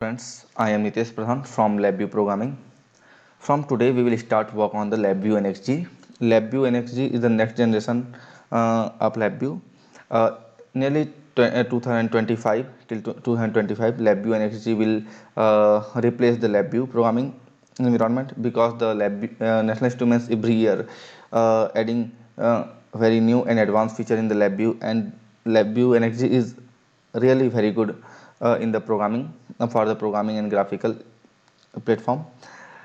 Friends, I am Nitesh Pradhan from LabVIEW Programming. From today, we will start work on the LabVIEW NXG. LabVIEW NXG is the next generation of LabVIEW. Nearly 2025 till 2025, LabVIEW NXG will replace the LabVIEW programming environment because the National Instruments every year adding very new and advanced feature in the LabVIEW, and LabVIEW NXG is really very good in the programming for the programming and graphical platform.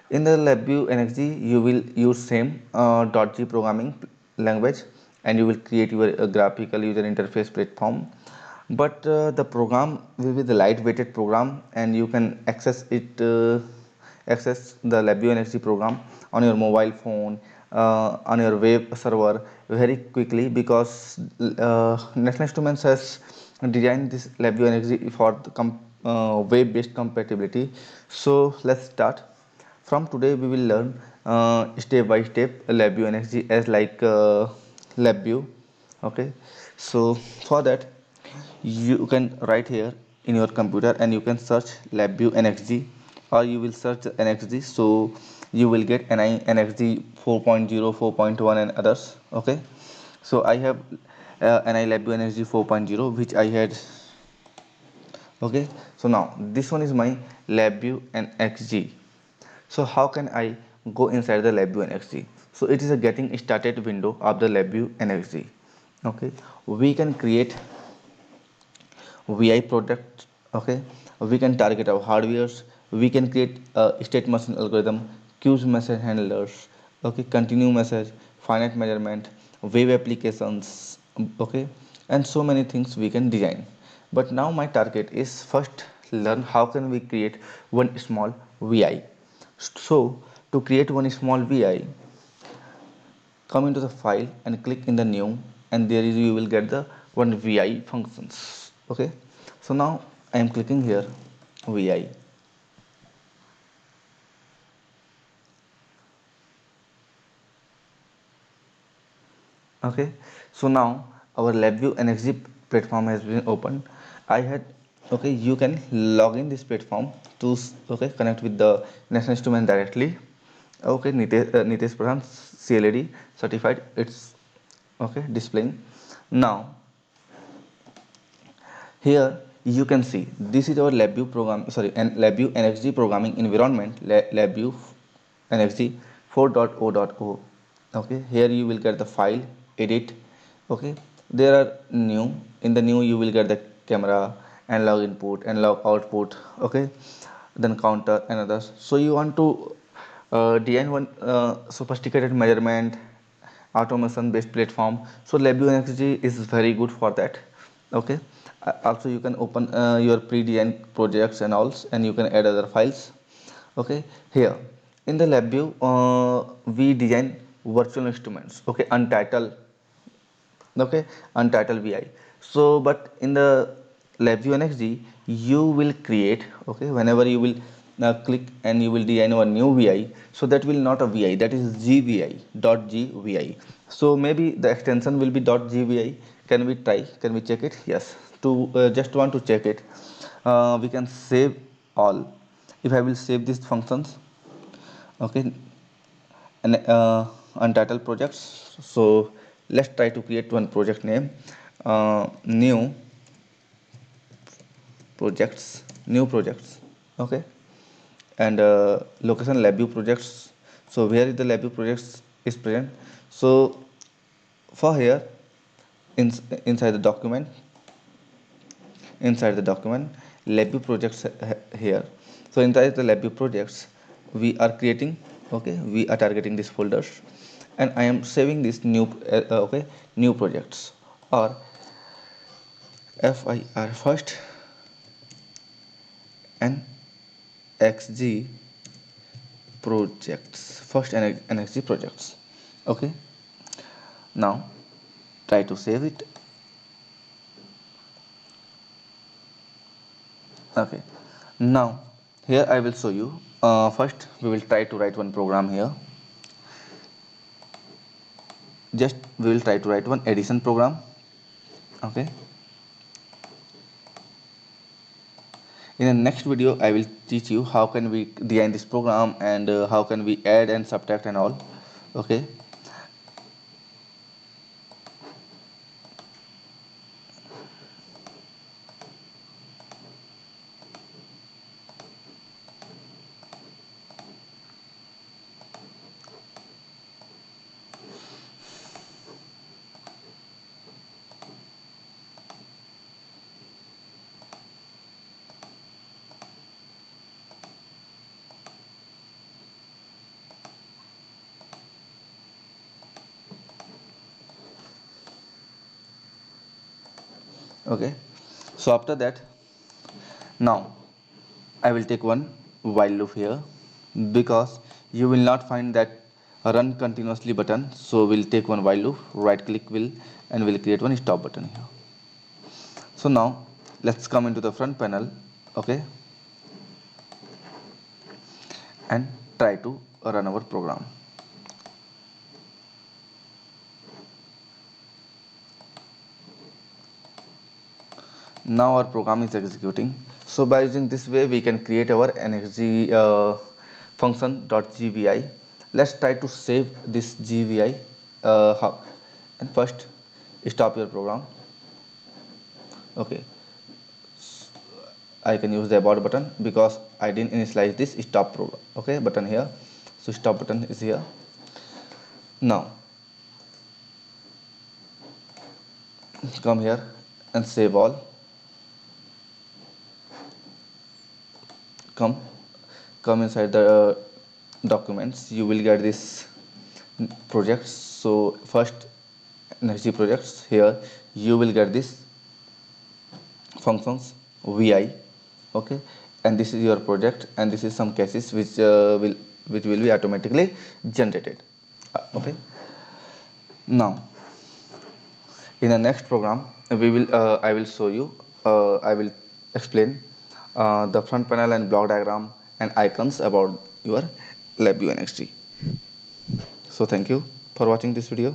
In the LabVIEW NXG, you will use same .g programming language, and you will create your graphical user interface platform. But the program will be the lightweighted program, and you can access the LabVIEW NXG program on your mobile phone, on your web server very quickly, because National Instruments has designed this LabVIEW NXG for the web-based compatibility. So let's start. From today we will learn step by step LabVIEW NXG as like LabVIEW. Okay, so for that you can write here in your computer and you can search LabVIEW NXG, or you will search NXG, so you will get NXG 4.0, 4.1 and others. Okay, so I have NI LabVIEW NXG 4.0 which I had. Okay, so now this one is my LabVIEW NXG. So how can I go inside the LabVIEW NXG? So it is a getting started window of the LabVIEW NXG. Okay, we can create VI product. Okay, we can target our hardwares, we can create a state machine algorithm, queues message handlers, okay, continue message, finite measurement, web applications, okay, and so many things we can design. But now my target is first learn how can we create one small VI. So to create one small VI, come into the file and click in the new, and there is you will get the one VI functions. Okay, so now I am clicking here VI. Okay, so now our LabVIEW NXG platform has been opened. I had, okay, you can log in this platform to okay, connect with the National Instrument directly. Okay, Nitesh Pradhan CLAD certified, it's okay displaying. Now here you can see this is our LabVIEW program, sorry, and LabVIEW NXG programming environment, LabVIEW NXG 4.0.0. Okay, here you will get the file, edit. Okay, there are new, in the new you will get the camera, analog input, analog output. Okay, then counter and others. So you want to design one sophisticated measurement automation based platform, so LabVIEW NXG is very good for that. Okay, also you can open your pre-designed projects and all, and you can add other files. Okay, here in the LabVIEW we design virtual instruments. Okay, untitled. Okay, untitled VI. So but in the LabVIEW NXG you will create, okay, whenever you will click and you will design a new VI, so that will not a VI, that is GVI dot GVI. So maybe the extension will be dot GVI. Can we try, can we check it? Yes, to just want to check it, we can save all. If I will save these functions, okay, and untitled projects. So let's try to create one project name, new new projects. Okay, and location LabVIEW projects. So where is the LabVIEW projects is present? So for here, in, inside the document, LabVIEW projects here. So inside the LabVIEW projects we are creating, okay, we are targeting these folders, and I am saving this new okay, new projects, or FIR first and XG projects, first NXG projects. Okay, now try to save it. Okay, now here I will show you, first we will try to write one program here. Just we will try to write one addition program. Okay, In the next video, I will teach you how can we design this program and how can we add and subtract and all. Okay. Okay. So after that, now I will take one while loop here because you will not find that run continuously button. So we'll take one while loop, right click will and we'll create one stop button here. So now let's come into the front panel, okay, and try to run our program. Now our program is executing. So by using this way we can create our nxg function.gvi. Let's try to save this gvi. And first stop your program. Okay, I can use the about button because I didn't initialize this stop program, okay, button here. So stop button is here. Now come here and save all. Come inside the documents, you will get this projects. So first energy projects, here you will get this functions vi, okay, and this is your project and this is some cases which will be automatically generated, okay. Now in the next program we will I will show you, I will explain the front panel and block diagram and icons about your LabVIEW NXT. So thank you for watching this video.